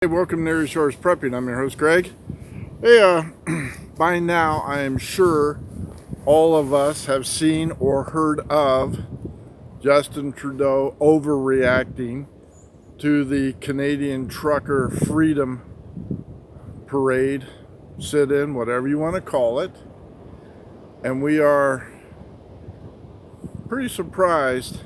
Hey, welcome to Area Shores Prepping. I'm your host, Greg. Hey, by now I am sure all of us have seen or heard of Justin Trudeau overreacting to the Canadian Trucker Freedom Parade, sit-in, whatever you want to call it. And we are pretty surprised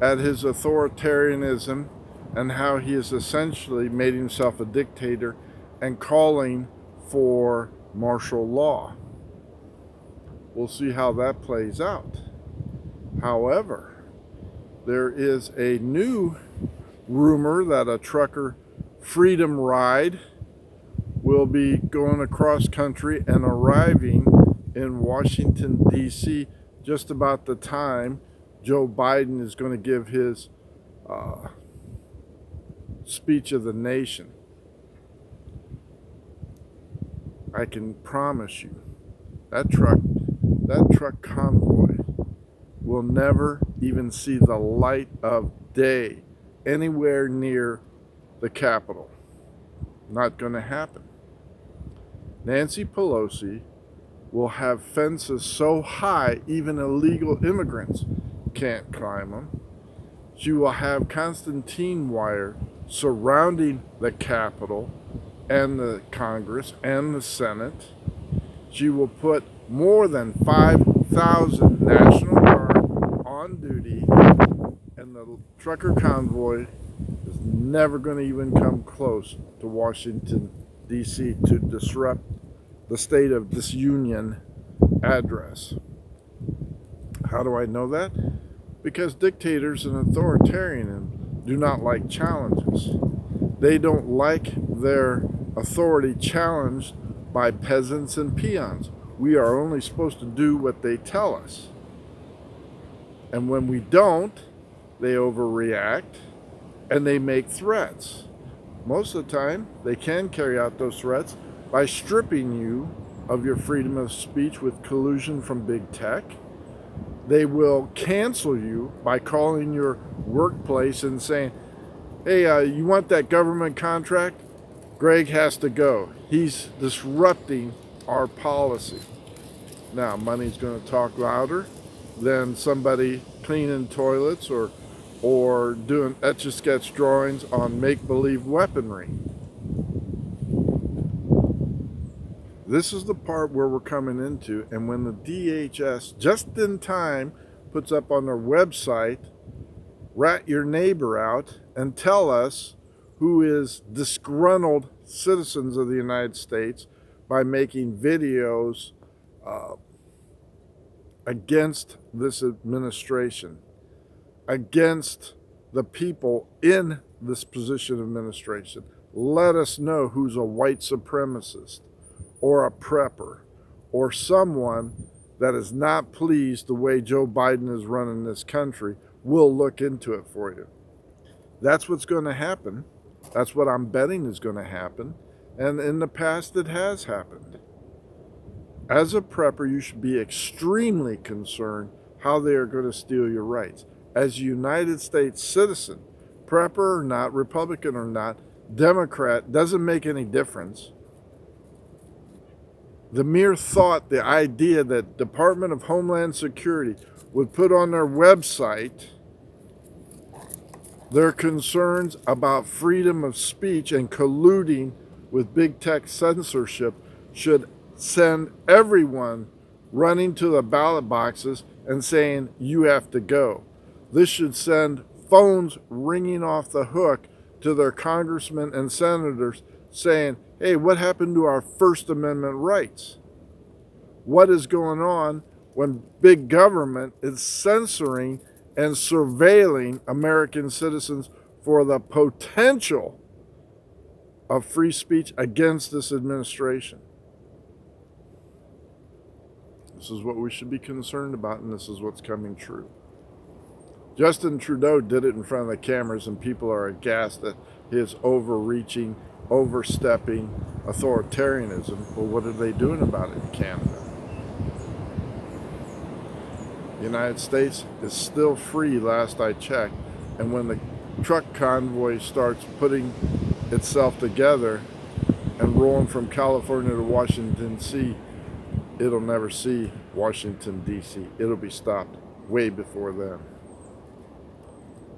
at his authoritarianism and how he has essentially made himself a dictator and calling for martial law. We'll see how that plays out. However, there is a new rumor that a trucker freedom ride will be going across country and arriving in Washington, D.C. just about the time Joe Biden is going to give his speech of the nation. I can promise you that truck convoy will never even see the light of day anywhere near the Capitol. Not going to happen. Nancy Pelosi will have fences so high even illegal immigrants can't climb them. She will have Constantine wire surrounding the Capitol and the Congress and the Senate. She will put more than 5,000 National Guard on duty, and the trucker convoy is never going to even come close to Washington, D.C. to disrupt the State of Disunion address. How do I know that? Because dictators and authoritarians do not like challenges. They don't like their authority challenged by peasants and peons. We are only supposed to do what they tell us. And when we don't, they overreact and they make threats. Most of the time, they can carry out those threats by stripping you of your freedom of speech with collusion from big tech. They will cancel you by calling your workplace and saying, hey, you want that government contract? Greg has to go. He's disrupting our policy. Now, money's going to talk louder than somebody cleaning toilets or doing etch-a-sketch drawings on make-believe weaponry. This is the part where we're coming into, and when the DHS, just in time, puts up on their website, rat your neighbor out and tell us who is disgruntled citizens of the United States by making videos against this administration, against the people in this position of administration. Let us know who's a white supremacist or a prepper or someone that is not pleased the way Joe Biden is running this country. We'll look into it for you. That's what's going to happen. That's what I'm betting is going to happen. And in the past, it has happened. As a prepper, you should be extremely concerned how they are going to steal your rights. As a United States citizen, prepper or not, Republican or not, Democrat, doesn't make any difference. The mere thought, the idea that Department of Homeland Security would put on their website their concerns about freedom of speech and colluding with big tech censorship should send everyone running to the ballot boxes and saying, you have to go. This should send phones ringing off the hook to their congressmen and senators saying, hey, what happened to our First Amendment rights? What is going on when big government is censoring and surveilling American citizens for the potential of free speech against this administration? This is what we should be concerned about, and this is what's coming true. Justin Trudeau did it in front of the cameras, and people are aghast at his overreaching, overstepping authoritarianism. Well, what are they doing about it in Canada? The United States is still free, last I checked, and when the truck convoy starts putting itself together and rolling from California to Washington, D.C., it'll never see Washington, D.C. It'll be stopped way before then.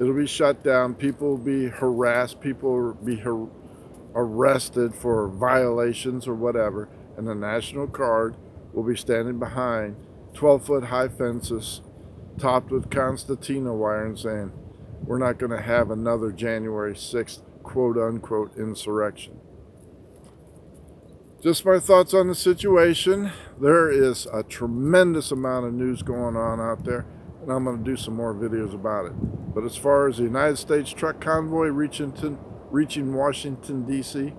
It'll be shut down. People will be harassed. People will be arrested for violations or whatever. And the National Guard will be standing behind 12-foot high fences topped with concertina wire and saying, we're not going to have another January 6th quote-unquote insurrection. Just my thoughts on the situation. There is a tremendous amount of news going on out there, and I'm going to do some more videos about it. But as far as the United States truck convoy reaching Washington, D.C.,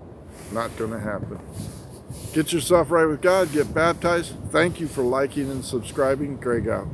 not going to happen. Get yourself right with God. Get baptized. Thank you for liking and subscribing. Greg out.